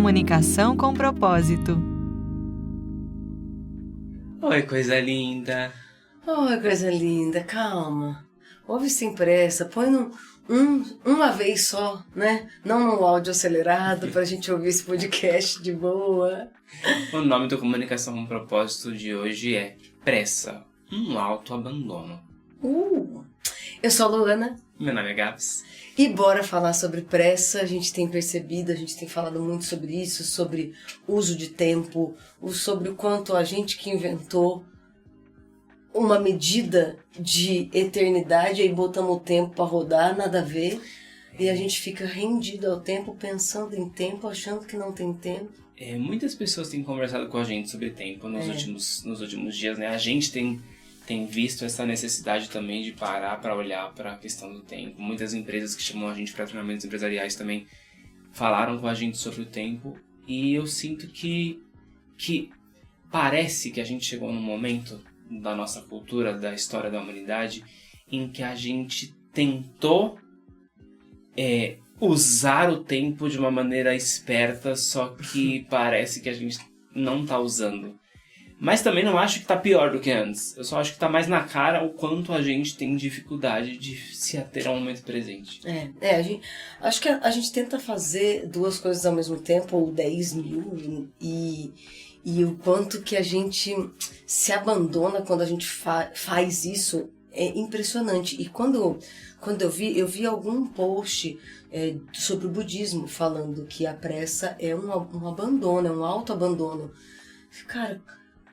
Comunicação com propósito. Oi, coisa linda. Oi, coisa linda, calma. Ouve sem pressa, põe uma vez só, né? Não num áudio acelerado pra gente ouvir esse podcast de boa. O nome do Comunicação com Propósito de hoje é Pressa, um autoabandono. Eu sou a Luana. Meu nome é Gabs. E bora falar sobre pressa. A gente tem percebido, a gente tem falado muito sobre isso, sobre uso de tempo, sobre o quanto a gente que inventou uma medida de eternidade, aí botamos o tempo pra rodar, nada a ver, e a gente fica rendido ao tempo, pensando em tempo, achando que não tem tempo. Muitas pessoas têm conversado com a gente sobre tempo nos últimos dias, né? A gente tem visto essa necessidade também de parar para olhar para a questão do tempo. Muitas empresas que chamam a gente para treinamentos empresariais também falaram com a gente sobre o tempo, e eu sinto que parece que a gente chegou num momento da nossa cultura, da história da humanidade, em que a gente tentou usar o tempo de uma maneira esperta, só que parece que a gente não está usando. Mas também não acho que tá pior do que antes. Eu só acho que tá mais na cara o quanto a gente tem dificuldade de se ater ao momento presente. Acho que a gente tenta fazer duas coisas ao mesmo tempo, ou 10 mil, e o quanto que a gente se abandona quando a gente faz isso é impressionante. E quando eu vi algum post sobre o budismo falando que a pressa é um abandono, é um autoabandono. Cara,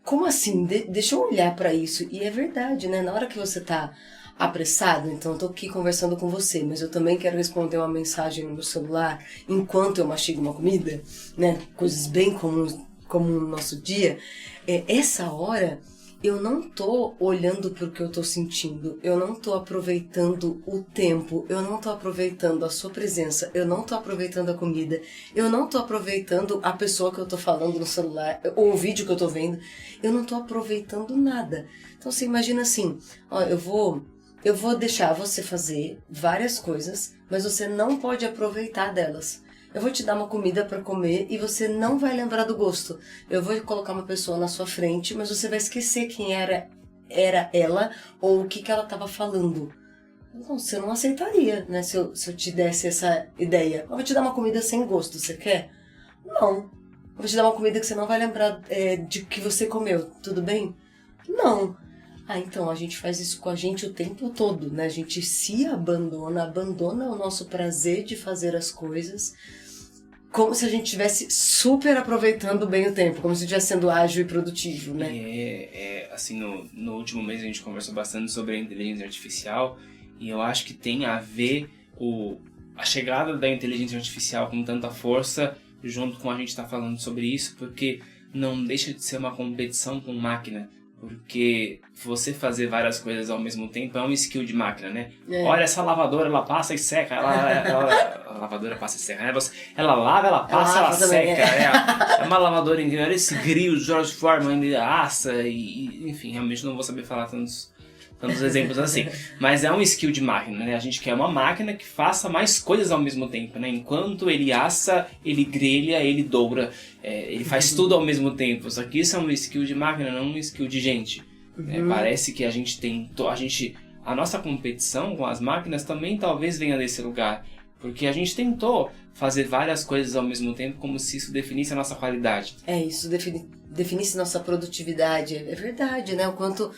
como assim? Deixa eu olhar pra isso. E é verdade, né? Na hora que você tá apressado, então eu tô aqui conversando com você, mas eu também quero responder uma mensagem no meu celular enquanto eu mastigo uma comida, né? Coisas bem comuns como no nosso dia. Essa hora eu não tô olhando pro que eu tô sentindo, eu não tô aproveitando o tempo, eu não tô aproveitando a sua presença, eu não tô aproveitando a comida, eu não tô aproveitando a pessoa que eu tô falando no celular, ou o vídeo que eu tô vendo, eu não tô aproveitando nada. Então você imagina assim, ó, eu vou deixar você fazer várias coisas, mas você não pode aproveitar delas. Eu vou te dar uma comida para comer e você não vai lembrar do gosto. Eu vou colocar uma pessoa na sua frente, mas você vai esquecer quem era ela ou o que ela estava falando. Então, você não aceitaria, né, se eu te desse essa ideia. Eu vou te dar uma comida sem gosto, você quer? Não. Eu vou te dar uma comida que você não vai lembrar de que você comeu, tudo bem? Não. Então a gente faz isso com a gente o tempo todo, né? A gente se abandona o nosso prazer de fazer as coisas, como se a gente estivesse super aproveitando bem o tempo, como se estivesse sendo ágil e produtivo, né? Assim, no último mês a gente conversou bastante sobre a inteligência artificial, e eu acho que tem a ver a chegada da inteligência artificial com tanta força, junto com a gente estar falando sobre isso, porque não deixa de ser uma competição com máquina. Porque você fazer várias coisas ao mesmo tempo é um skill de máquina, né? Olha, essa lavadora, ela passa e seca. A lavadora passa e seca, né? Ela lava, ela passa, ela seca. É uma lavadora incrível. Olha esse grill, o George Foreman, ele assa. Enfim, realmente não vou saber falar tantos exemplos assim. Mas é um skill de máquina, né? A gente quer uma máquina que faça mais coisas ao mesmo tempo, né? Enquanto ele assa, ele grelha, ele dobra, ele faz tudo ao mesmo tempo. Só que isso é um skill de máquina, não um skill de gente. Parece que a nossa competição com as máquinas também talvez venha desse lugar. Porque a gente tentou fazer várias coisas ao mesmo tempo como se isso definisse a nossa qualidade. Isso definisse nossa produtividade. É verdade, né? O quanto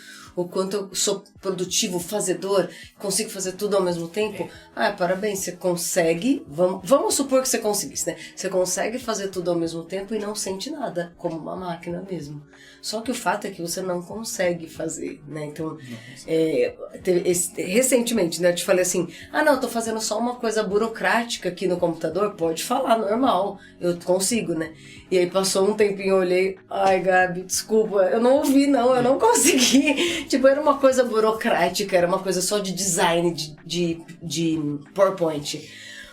eu sou produtivo, fazedor, consigo fazer tudo ao mesmo tempo. Parabéns, você consegue. Vamos supor que você conseguisse, né? Você consegue fazer tudo ao mesmo tempo e não sente nada, como uma máquina mesmo. Só que o fato é que você não consegue fazer, né? Então, recentemente, né, eu te falei assim, não, eu tô fazendo só uma coisa burocrática aqui no computador, pode falar, normal, eu consigo, né? E aí passou um tempinho, eu olhei, ai, Gabi, desculpa, eu não ouvi, não, eu não consegui. Tipo, era uma coisa burocrática, era uma coisa só de design, de PowerPoint.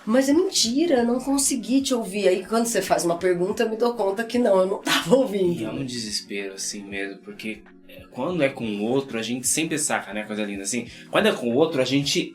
Mas é mentira, eu não consegui te ouvir. Aí quando você faz uma pergunta, eu me dou conta que não, eu não tava ouvindo. E é um desespero assim mesmo, porque quando é com o outro, a gente sempre saca, né, coisa linda, assim. Quando é com o outro, a gente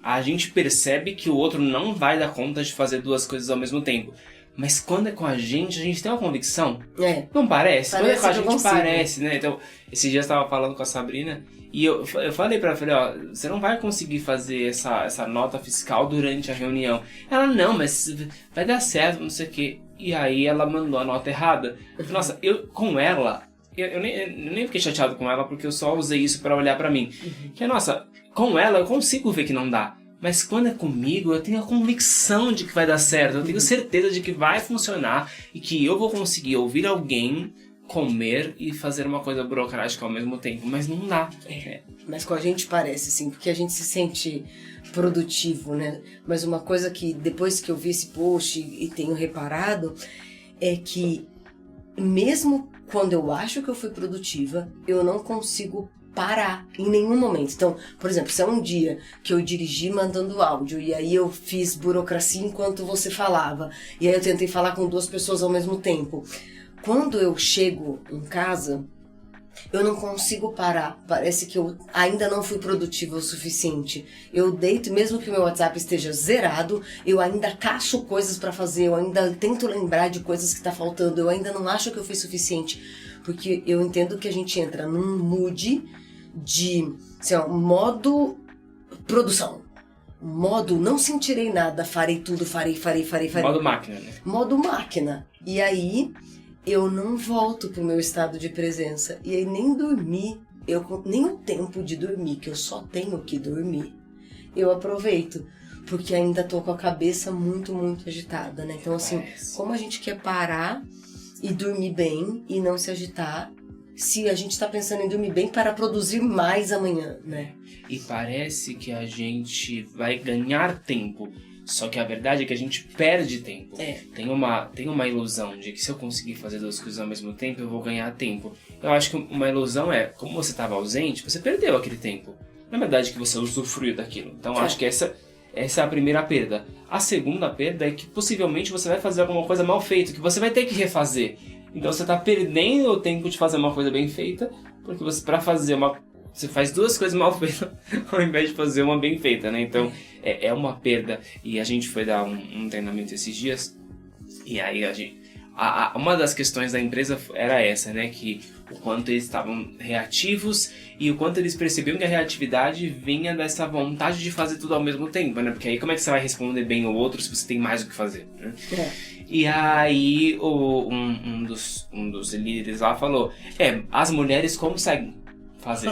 percebe que o outro não vai dar conta de fazer duas coisas ao mesmo tempo. Mas quando é com a gente tem uma convicção. É. Não parece? Quando é com a que eu gente, consigo. parece, né? Então, esses dias eu tava falando com a Sabrina e eu falei pra ela, falei, ó, você não vai conseguir fazer essa nota fiscal durante a reunião. Ela, não, mas vai dar certo, não sei o quê. E aí ela mandou a nota errada. Nossa, com ela, eu nem fiquei chateado com ela porque eu só usei isso pra olhar pra mim. Que, nossa, com ela eu consigo ver que não dá. Mas quando é comigo, eu tenho a convicção de que vai dar certo. Eu tenho certeza de que vai funcionar e que eu vou conseguir ouvir alguém, comer e fazer uma coisa burocrática ao mesmo tempo. Mas não dá. Mas com a gente parece, sim, porque a gente se sente produtivo, né? Mas uma coisa que depois que eu vi esse post e tenho reparado é que mesmo quando eu acho que eu fui produtiva, eu não consigo parar em nenhum momento. Então, por exemplo, se é um dia que eu dirigi mandando áudio e aí eu fiz burocracia enquanto você falava e aí eu tentei falar com 2 pessoas ao mesmo tempo. Quando eu chego em casa, eu não consigo parar. Parece que eu ainda não fui produtiva o suficiente. Eu deito, mesmo que o meu WhatsApp esteja zerado, eu ainda caço coisas pra fazer, eu ainda tento lembrar de coisas que tá faltando, eu ainda não acho que eu fiz suficiente. Porque eu entendo que a gente entra num mood de, sei lá, modo produção. Modo não sentirei nada, farei tudo, farei. Modo máquina, né? Modo máquina. E aí eu não volto pro meu estado de presença. E aí nem dormir, nem o tempo de dormir, que eu só tenho que dormir, eu aproveito. Porque ainda tô com a cabeça muito, muito agitada, né? Então assim, como a gente quer parar e dormir bem e não se agitar, se a gente tá pensando em dormir bem para produzir mais amanhã, né? E parece que a gente vai ganhar tempo. Só que a verdade é que a gente perde tempo. Tem uma ilusão de que se eu conseguir fazer 2 coisas ao mesmo tempo, eu vou ganhar tempo. Eu acho que uma ilusão é, como você estava ausente, você perdeu aquele tempo. Na verdade, que você usufruiu daquilo. Então, acho que essa é a primeira perda. A segunda perda é que possivelmente você vai fazer alguma coisa mal feita, que você vai ter que refazer. Então você está perdendo o tempo de fazer uma coisa bem feita, porque você faz 2 coisas mal feitas ao invés de fazer uma bem feita, né? Então é uma perda. E a gente foi dar um treinamento esses dias, e aí uma das questões da empresa era essa, né? Que o quanto eles estavam reativos e o quanto eles percebiam que a reatividade vinha dessa vontade de fazer tudo ao mesmo tempo, né? Porque aí como é que você vai responder bem ao outro se você tem mais o que fazer, né? E aí um dos líderes lá falou, as mulheres conseguem fazer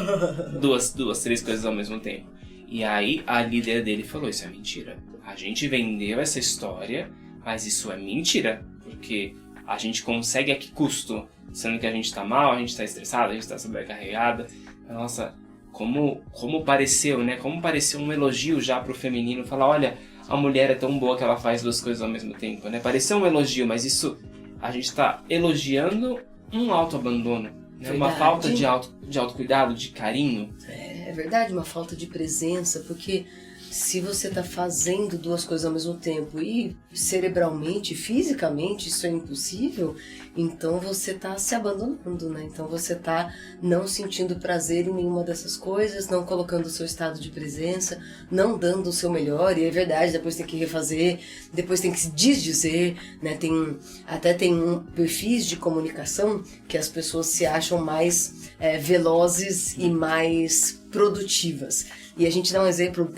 2, 3 coisas ao mesmo tempo. E aí a líder dele falou, isso é mentira. A gente vendeu essa história, mas isso é mentira, porque a gente consegue a que custo? Sendo que a gente tá mal, a gente tá estressado, a gente tá sobrecarregada. Nossa, como pareceu, né? Como pareceu um elogio já pro feminino, falar, olha, a mulher é tão boa que ela faz 2 coisas ao mesmo tempo, né? Pareceu um elogio, mas isso, a gente tá elogiando um autoabandono, né? Uma falta de autocuidado, de carinho. É verdade, uma falta de presença, porque se você tá fazendo 2 coisas ao mesmo tempo e cerebralmente, fisicamente isso é impossível, então você tá se abandonando, né? Então você tá não sentindo prazer em nenhuma dessas coisas, não colocando o seu estado de presença, não dando o seu melhor, e é verdade, depois tem que refazer, depois tem que se desdizer, né? Tem perfis de comunicação que as pessoas se acham mais velozes e mais produtivas. E a gente dá um exemplo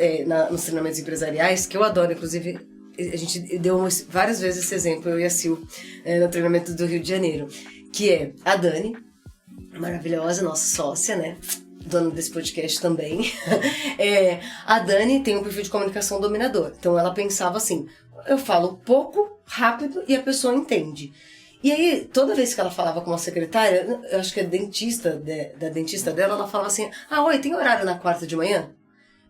nos treinamentos empresariais, que eu adoro, inclusive, a gente deu várias vezes esse exemplo, eu e a Sil, no treinamento do Rio de Janeiro, que é a Dani, maravilhosa, nossa sócia, né? Dona desse podcast também. A Dani tem um perfil de comunicação dominador. Então ela pensava assim, eu falo pouco, rápido e a pessoa entende. E aí, toda vez que ela falava com uma secretária, eu acho que a dentista da dentista dela, ela falava assim, oi, tem horário na quarta de manhã?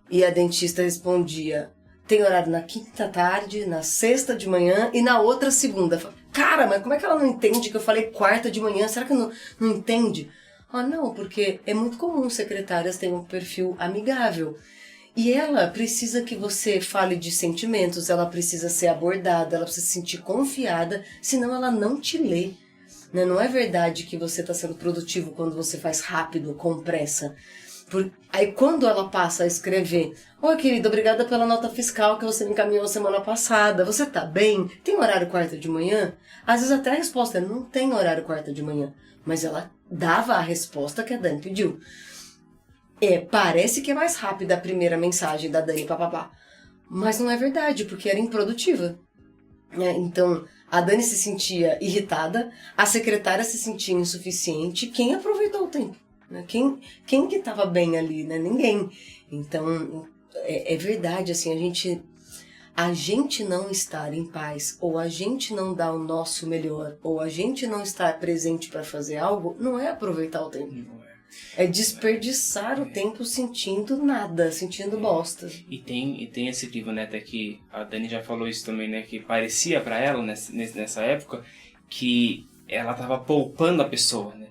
E a dentista respondia, tem horário na quinta tarde, na sexta de manhã e na outra segunda. Cara, mas como é que ela não entende que eu falei quarta de manhã? Será que não entende? Não, porque é muito comum secretárias terem um perfil amigável. E ela precisa que você fale de sentimentos, ela precisa ser abordada, ela precisa se sentir confiada, senão ela não te lê. Né? Não é verdade que você está sendo produtivo quando você faz rápido, com pressa. Aí quando ela passa a escrever: oi, querida, obrigada pela nota fiscal que você me encaminhou semana passada. Você tá bem? Tem horário quarta de manhã? Às vezes até a resposta é: não tem horário quarta de manhã. Mas ela dava a resposta que a Dani pediu. Parece que é mais rápida a primeira mensagem da Dani, papapá. Mas não é verdade, porque era improdutiva. Então, a Dani se sentia irritada, a secretária se sentia insuficiente. Quem aproveitou o tempo? Quem que estava bem ali, né? Ninguém. Então, é verdade, assim, a gente não estar em paz, ou a gente não dar o nosso melhor, ou a gente não estar presente para fazer algo, não é aproveitar o tempo. É desperdiçar o tempo sentindo nada, sentindo bosta. E tem esse livro, né, até que a Dani já falou isso também, né, que parecia para ela, nessa época, que ela tava poupando a pessoa, né?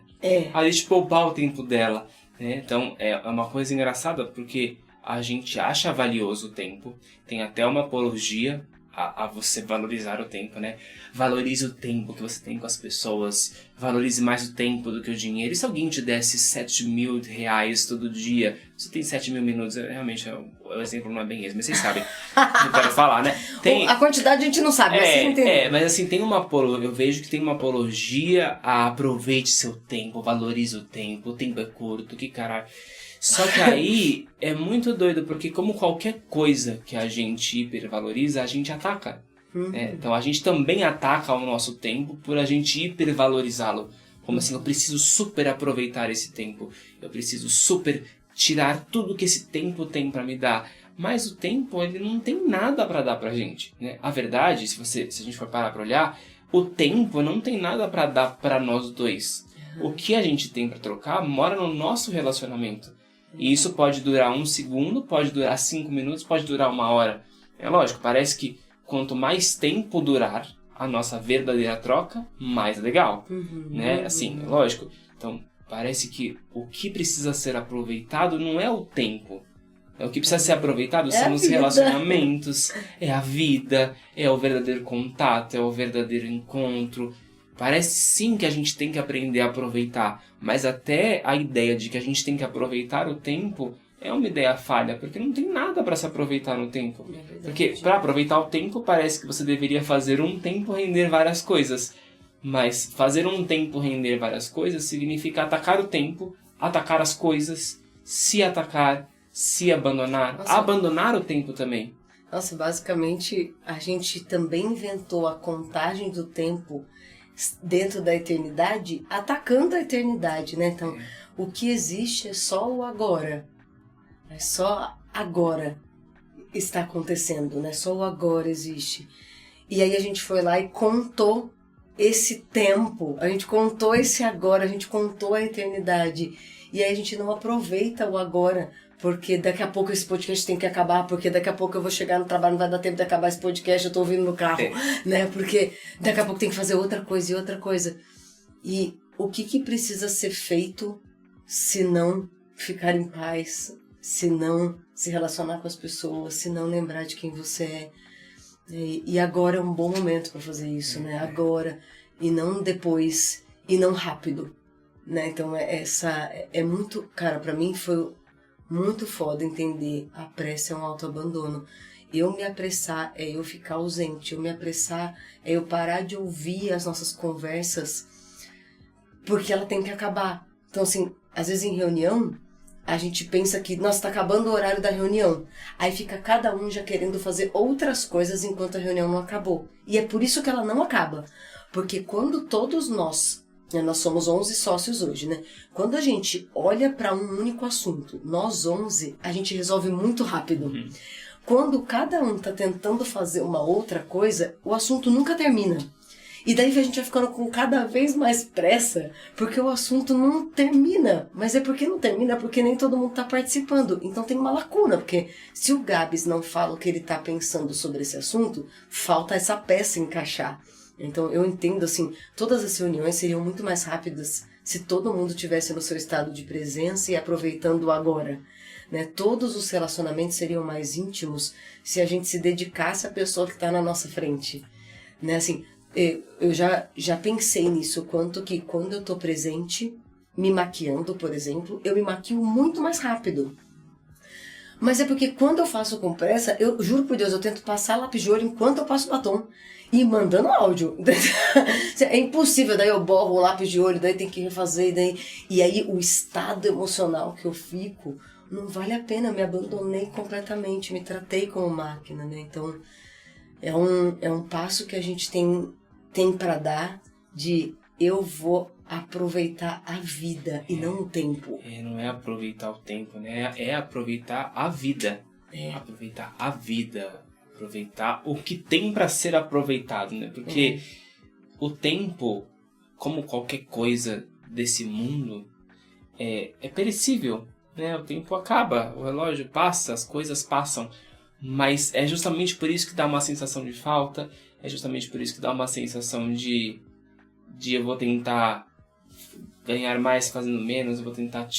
A gente poupar o tempo dela, né? Então, é uma coisa engraçada, porque a gente acha valioso o tempo, tem até uma apologia a você valorizar o tempo, né? Valorize o tempo que você tem com as pessoas, valorize mais o tempo do que o dinheiro. E se alguém te desse 7 mil reais todo dia, você tem 7 mil minutos, realmente o exemplo não é bem esse, mas vocês sabem o que eu quero falar, né? A quantidade a gente não sabe, mas vocês entendem. Mas assim, eu vejo que tem uma apologia a aproveite seu tempo, valorize o tempo é curto, que caralho. Só que aí é muito doido, porque como qualquer coisa que a gente hipervaloriza, a gente ataca. Então a gente também ataca o nosso tempo por a gente hipervalorizá-lo. Como assim, eu preciso super aproveitar esse tempo. Eu preciso super tirar tudo que esse tempo tem pra me dar. Mas o tempo, ele não tem nada pra dar pra gente, né? A verdade, se a gente for parar pra olhar, o tempo não tem nada pra dar pra nós dois. O que a gente tem pra trocar mora no nosso relacionamento. E isso pode durar 1 segundo, pode durar 5 minutos, pode durar 1 hora. É lógico, parece que quanto mais tempo durar a nossa verdadeira troca, mais legal, né? Assim, lógico. Então, parece que o que precisa ser aproveitado não é o tempo. O que precisa ser aproveitado são os relacionamentos, é a vida, é o verdadeiro contato, é o verdadeiro encontro. Parece sim que a gente tem que aprender a aproveitar, mas até a ideia de que a gente tem que aproveitar o tempo é uma ideia falha, porque não tem nada para se aproveitar no tempo. Porque para aproveitar o tempo parece que você deveria fazer um tempo render várias coisas, mas fazer um tempo render várias coisas significa atacar o tempo, atacar as coisas, se atacar, se abandonar, abandonar o tempo também. Nossa, basicamente a gente também inventou a contagem do tempo dentro da eternidade, atacando a eternidade, né? Então, o que existe é só o agora. É só agora está acontecendo, né? Só o agora existe. E aí a gente foi lá e contou esse tempo, a gente contou esse agora, a gente contou a eternidade. E aí a gente não aproveita o agora, porque daqui a pouco esse podcast tem que acabar, porque daqui a pouco eu vou chegar no trabalho, não vai dar tempo de acabar esse podcast, eu tô ouvindo no carro, né? Porque daqui a pouco tem que fazer outra coisa e outra coisa. E o que precisa ser feito se não ficar em paz, se não se relacionar com as pessoas, se não lembrar de quem você é? E agora é um bom momento para fazer isso, né? Agora, e não depois, e não rápido, né? Então é muito, cara, para mim foi muito foda entender a pressa é um autoabandono. Eu me apressar é eu ficar ausente, eu me apressar é eu parar de ouvir as nossas conversas porque ela tem que acabar. Então assim, às vezes em reunião a gente pensa que, nossa, tá acabando o horário da reunião. Aí fica cada um já querendo fazer outras coisas enquanto a reunião não acabou. E é por isso que ela não acaba. Porque quando todos nós somos 11 sócios hoje, né? Quando a gente olha para um único assunto, nós 11, a gente resolve muito rápido. Quando cada um tá tentando fazer uma outra coisa, o assunto nunca termina. E daí a gente vai ficando com cada vez mais pressa, porque o assunto não termina. Mas é porque não termina, porque nem todo mundo tá participando. Então tem uma lacuna, porque se o Gabs não fala o que ele tá pensando sobre esse assunto, falta essa peça encaixar. Então eu entendo, assim, todas as reuniões seriam muito mais rápidas se todo mundo tivesse no seu estado de presença e aproveitando o agora, né? Todos os relacionamentos seriam mais íntimos se a gente se dedicasse à pessoa que está na nossa frente, né? Assim, eu já pensei nisso, quanto que quando eu tô presente, me maquiando, por exemplo, eu me maquio muito mais rápido. Mas é porque quando eu faço com pressa, eu juro por Deus, eu tento passar lápis de olho enquanto eu passo batom. E mandando áudio. É impossível, daí eu borro o lápis de olho, daí tem que refazer, e aí o estado emocional que eu fico, não vale a pena, eu me abandonei completamente, me tratei como máquina, né? Então, é um passo que a gente tem para dar de eu vou aproveitar a vida e não o tempo. Não é aproveitar o tempo, né? É aproveitar a vida. Aproveitar a vida. Aproveitar o que tem para ser aproveitado, né? Porque o tempo, como qualquer coisa desse mundo, é perecível, né? O tempo acaba, o relógio passa, as coisas passam. Mas é justamente por isso que dá uma sensação de falta, é justamente por isso que dá uma sensação de eu vou tentar ganhar mais fazendo menos, eu vou tentar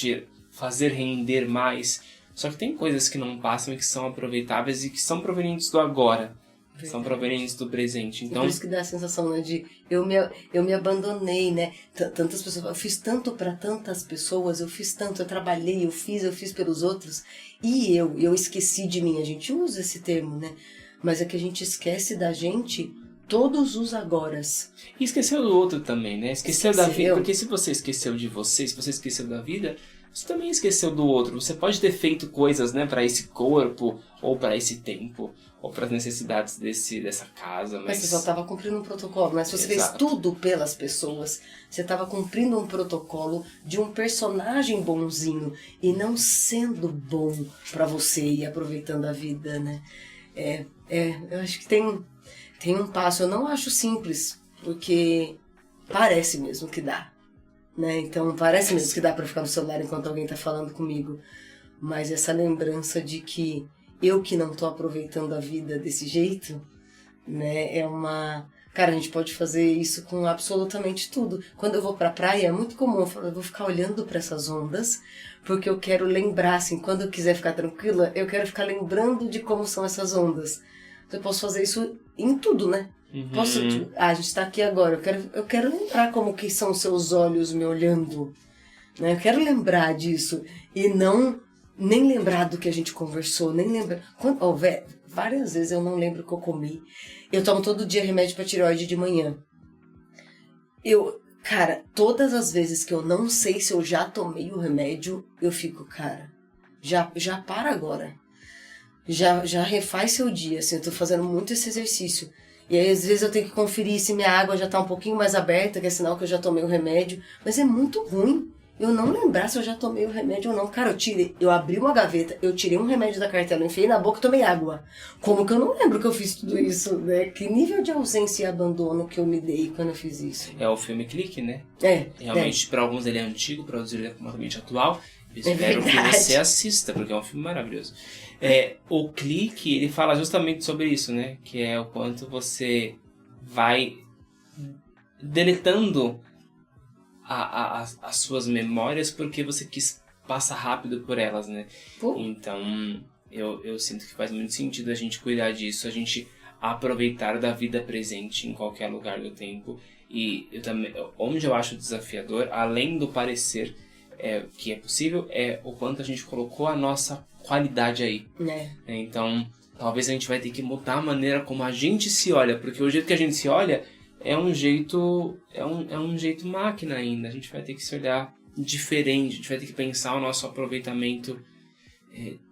fazer render mais. Só que tem coisas que não passam e que são aproveitáveis e que são provenientes do agora. Verdade. São provenientes do presente. Então, por isso que dá a sensação, né, de eu me abandonei, né? Tantas pessoas, eu fiz tanto para tantas pessoas, eu fiz tanto, eu trabalhei, eu fiz pelos outros. E eu esqueci de mim. A gente usa esse termo, né? Mas é que a gente esquece da gente todos os agoras. E esqueceu do outro também, né? Esqueceu da vida. Porque se você esqueceu de você, se você esqueceu da vida, você também esqueceu do outro. Você pode ter feito coisas, né, para esse corpo, ou para esse tempo, ou para as necessidades dessa casa. Mas você só estava cumprindo um protocolo, mas você fez tudo pelas pessoas. Você estava cumprindo um protocolo de um personagem bonzinho e não sendo bom para você e aproveitando a vida, né? Eu acho que tem um passo. Eu não acho simples, porque parece mesmo que dá. Né? Então parece mesmo que dá pra ficar no celular enquanto alguém tá falando comigo, mas essa lembrança de que eu que não tô aproveitando a vida desse jeito, né, cara, a gente pode fazer isso com absolutamente tudo. Quando eu vou pra praia é muito comum, eu vou ficar olhando pra essas ondas, porque eu quero lembrar, assim, quando eu quiser ficar tranquila, eu quero ficar lembrando de como são essas ondas. Então eu posso fazer isso em tudo, né? A gente tá aqui agora, eu quero lembrar como que são seus olhos me olhando, né? Eu quero lembrar disso e nem lembrar do que a gente conversou, nem lembrar. Várias vezes eu não lembro o que eu comi. Eu tomo todo dia remédio pra tireoide de manhã. Cara, todas as vezes que eu não sei se eu já tomei o remédio, eu fico, cara, já para agora. Já refaz seu dia, assim, eu tô fazendo muito esse exercício. E aí, às vezes, eu tenho que conferir se minha água já tá um pouquinho mais aberta, que é sinal que eu já tomei o remédio. Mas é muito ruim eu não lembrar se eu já tomei o remédio ou não. Cara, eu abri uma gaveta, eu tirei um remédio da cartela, enfiei na boca e tomei água. Como que eu não lembro que eu fiz tudo isso, né? Que nível de ausência e abandono que eu me dei quando eu fiz isso? É o filme Clique, né? Realmente, para alguns ele é antigo, para outros ele é completamente atual. Eu espero que você assista, porque é um filme maravilhoso. O Clique, ele fala justamente sobre isso, né? Que é o quanto você vai deletando as suas memórias porque você quis passar rápido por elas, né? Então, eu sinto que faz muito sentido a gente cuidar disso, a gente aproveitar da vida presente em qualquer lugar do tempo. E eu também, onde eu acho desafiador, além do parecer que é possível, é o quanto a gente colocou a nossa qualidade aí. Então, talvez a gente vai ter que mudar a maneira como a gente se olha, porque o jeito que a gente se olha é um jeito máquina ainda. A gente vai ter que se olhar diferente, a gente vai ter que pensar o nosso aproveitamento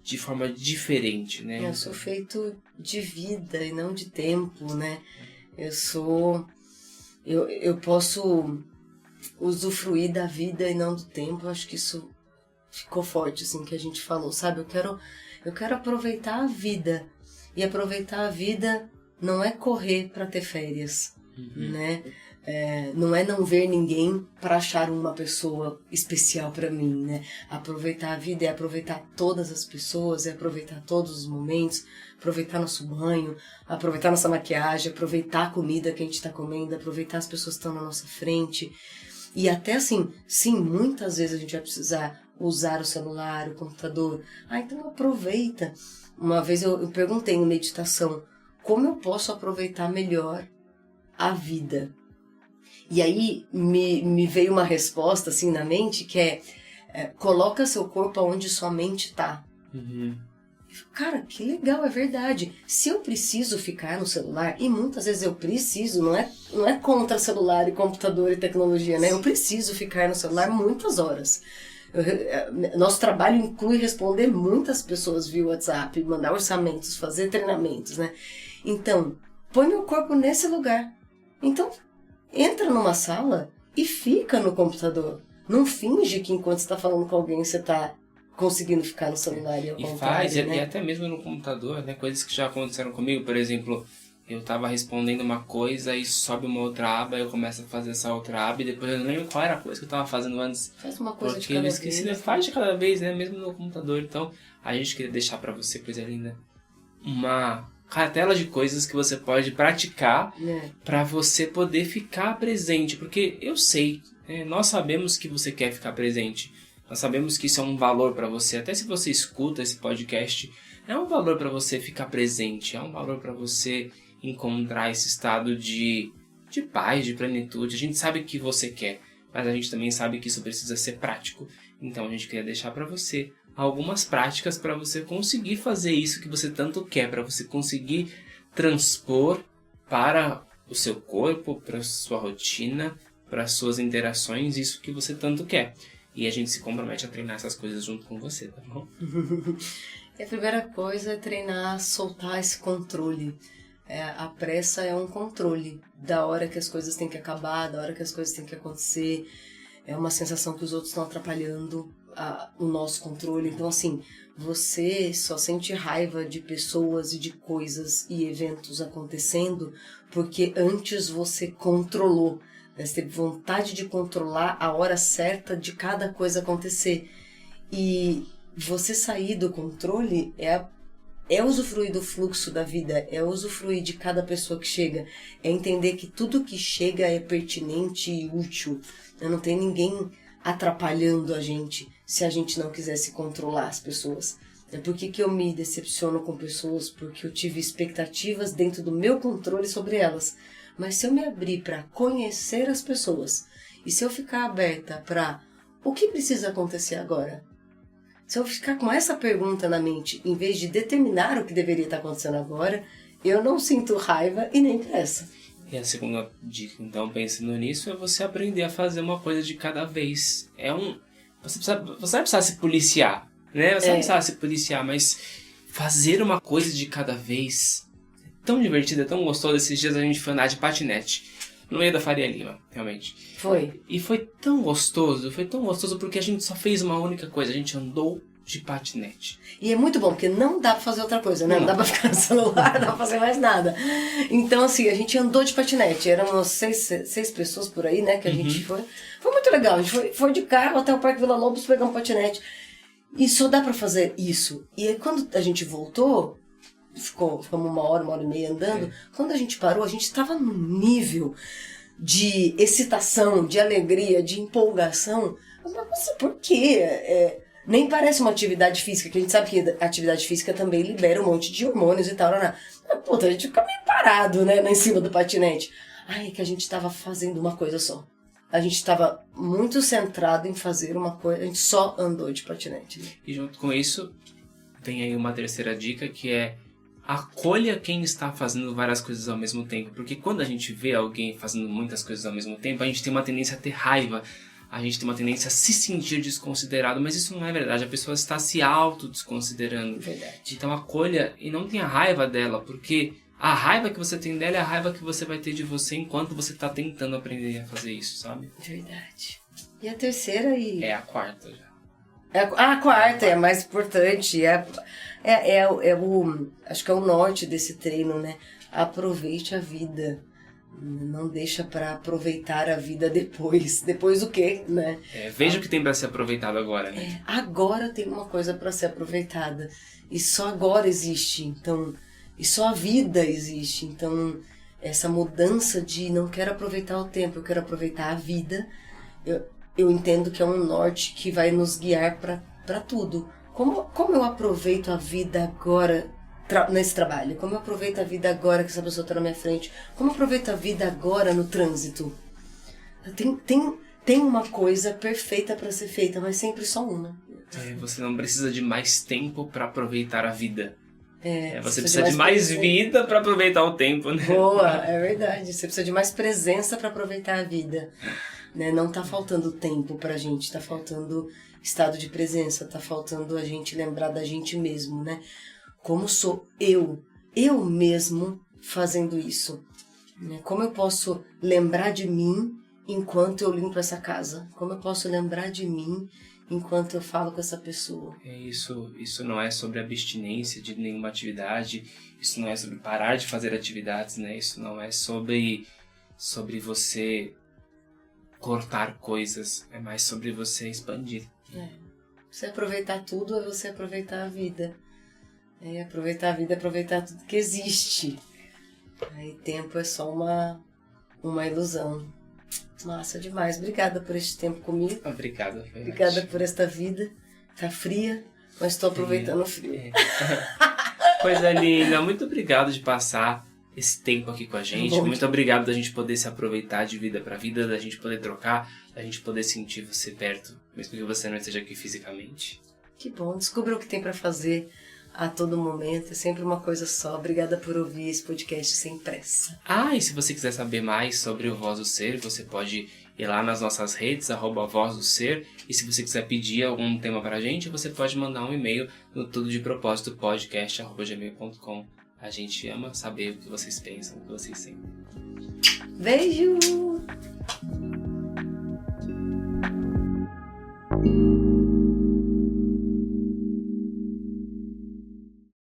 de forma diferente, né? Eu sou feito de vida e não de tempo, né? Eu posso usufruir da vida e não do tempo. Eu acho que isso ficou forte, assim, que a gente falou, sabe? Eu quero aproveitar a vida. E aproveitar a vida não é correr para ter férias, né? Não é não ver ninguém para achar uma pessoa especial para mim, né? Aproveitar a vida é aproveitar todas as pessoas, é aproveitar todos os momentos, aproveitar nosso banho, aproveitar nossa maquiagem, aproveitar a comida que a gente está comendo, aproveitar as pessoas que estão na nossa frente. E até assim, sim, muitas vezes a gente vai precisar usar o celular, o computador. Então aproveita. Uma vez eu perguntei em meditação, como eu posso aproveitar melhor a vida? E aí me veio uma resposta assim na mente que coloca seu corpo onde sua mente tá. Cara, que legal, é verdade. Se eu preciso ficar no celular, e muitas vezes eu preciso, não é contra celular e computador e tecnologia, né? Eu preciso ficar no celular muitas horas. Nosso trabalho inclui responder muitas pessoas via WhatsApp, mandar orçamentos, fazer treinamentos, né? Então, põe meu corpo nesse lugar. Então, entra numa sala e fica no computador. Não finge que enquanto você está falando com alguém, você está conseguindo ficar no celular e ao contrário, né? E até mesmo no computador, né? Coisas que já aconteceram comigo. Por exemplo, eu estava respondendo uma coisa e sobe uma outra aba, eu começo a fazer essa outra aba e depois eu não lembro qual era a coisa que eu estava fazendo antes. Faz uma coisa porque de cada eu esqueci, vez. Faz de cada vez, né? Mesmo no computador. Então, a gente queria deixar para você, coisa linda, uma cartela de coisas que você pode praticar para você poder ficar presente. Porque eu sei, nós sabemos que você quer ficar presente. Nós sabemos que isso é um valor para você. Até se você escuta esse podcast, é um valor para você ficar presente. É um valor para você encontrar esse estado de paz, de plenitude. A gente sabe que você quer, mas a gente também sabe que isso precisa ser prático. Então a gente queria deixar para você algumas práticas para você conseguir fazer isso que você tanto quer, para você conseguir transpor para o seu corpo, para a sua rotina, para as suas interações, isso que você tanto quer. E a gente se compromete a treinar essas coisas junto com você, tá bom? E a primeira coisa é treinar, soltar esse controle. A pressa é um controle da hora que as coisas têm que acabar, da hora que as coisas têm que acontecer. É uma sensação que os outros estão atrapalhando o nosso controle. Então, assim, você só sente raiva de pessoas e de coisas e eventos acontecendo porque antes você controlou. Você teve vontade de controlar a hora certa de cada coisa acontecer. E você sair do controle é usufruir do fluxo da vida, é usufruir de cada pessoa que chega, é entender que tudo que chega é pertinente e útil. Não tem ninguém atrapalhando a gente se a gente não quisesse controlar as pessoas. Por que eu me decepciono com pessoas? Porque eu tive expectativas dentro do meu controle sobre elas. Mas se eu me abrir para conhecer as pessoas e se eu ficar aberta para o que precisa acontecer agora, se eu ficar com essa pergunta na mente em vez de determinar o que deveria estar acontecendo agora, eu não sinto raiva e nem pressa. E a segunda dica, então, pensando nisso, é você aprender a fazer uma coisa de cada vez. Você vai precisar se policiar, né? Você vai precisar se policiar, mas fazer uma coisa de cada vez é tão divertido, é tão gostoso. Esses dias a gente foi andar de patinete no meio da Faria Lima, realmente. Foi. E foi tão gostoso porque a gente só fez uma única coisa, a gente andou de patinete. E é muito bom, porque não dá pra fazer outra coisa, né? Não dá pra ficar no celular, não dá pra fazer mais nada. Então, assim, a gente andou de patinete. Éramos seis pessoas por aí, né? Que a gente foi. Foi muito legal. A gente foi de carro até o Parque Vila Lobos, pegamos um patinete. E só dá pra fazer isso. E aí, quando a gente voltou, ficamos uma hora e meia andando. Quando a gente parou, a gente estava num nível de excitação, de alegria, de empolgação. Mas por quê? Nem parece uma atividade física, que a gente sabe que a atividade física também libera um monte de hormônios e tal. Puta, a gente fica meio parado, né, em cima do patinete. É que a gente estava fazendo uma coisa só. A gente estava muito centrado em fazer uma coisa, a gente só andou de patinete. Né? E junto com isso, tem aí uma terceira dica, que é acolha quem está fazendo várias coisas ao mesmo tempo. Porque quando a gente vê alguém fazendo muitas coisas ao mesmo tempo, a gente tem uma tendência a ter raiva. A gente tem uma tendência a se sentir desconsiderado, mas isso não é verdade. A pessoa está se auto-desconsiderando. Verdade. Então acolha e não tenha raiva dela, porque a raiva que você tem dela é a raiva que você vai ter de você enquanto você está tentando aprender a fazer isso, sabe? Verdade. E a terceira e... É a quarta já. A quarta é a mais importante. Acho que é o norte desse treino, né? Aproveite a vida. Não deixa para aproveitar a vida depois. Depois o quê, né? Veja o que tem para ser aproveitado agora, né? Agora tem uma coisa para ser aproveitada. E só agora existe. Então, e só a vida existe. Então, essa mudança de não quero aproveitar o tempo, eu quero aproveitar a vida. Eu entendo que é um norte que vai nos guiar para tudo. Como eu aproveito a vida agora nesse trabalho? Como eu aproveito a vida agora que essa pessoa está na minha frente? Como eu aproveito a vida agora no trânsito? Tem uma coisa perfeita para ser feita, mas sempre só uma. Você não precisa de mais tempo para aproveitar a vida. Você precisa precisa de mais vida para aproveitar o tempo, né? Boa, é verdade. Você precisa de mais presença para aproveitar a vida. Né? Não tá faltando tempo pra gente, tá faltando estado de presença, tá faltando a gente lembrar da gente mesmo, né? Como sou eu mesmo fazendo isso? Né? Como eu posso lembrar de mim enquanto eu limpo essa casa? Como eu posso lembrar de mim enquanto eu falo com essa pessoa? Isso não é sobre abstinência de nenhuma atividade, isso não é sobre parar de fazer atividades, né? Isso não é sobre você cortar coisas, é mais sobre você expandir. Você aproveitar tudo é você aproveitar a vida. Aproveitar a vida é aproveitar tudo que existe. Aí tempo é só uma ilusão. Massa demais. Obrigada por este tempo comigo. Obrigado. Obrigada por esta vida. Tá fria, mas estou aproveitando o frio. Coisa linda. Muito obrigado de passar esse tempo aqui com a gente. Muito obrigado da gente poder se aproveitar de vida para vida, da gente poder trocar, da gente poder sentir você perto, mesmo que você não esteja aqui fisicamente. Que bom. Descubra o que tem para fazer a todo momento. É sempre uma coisa só. Obrigada por ouvir esse podcast sem pressa. E se você quiser saber mais sobre o Voz do Ser, você pode ir lá nas nossas redes, @Voz do Ser. E se você quiser pedir algum tema pra gente, você pode mandar um e-mail no tudodepropósitopodcast@gmail.com. A gente ama saber o que vocês pensam, o que vocês sentem. Beijo!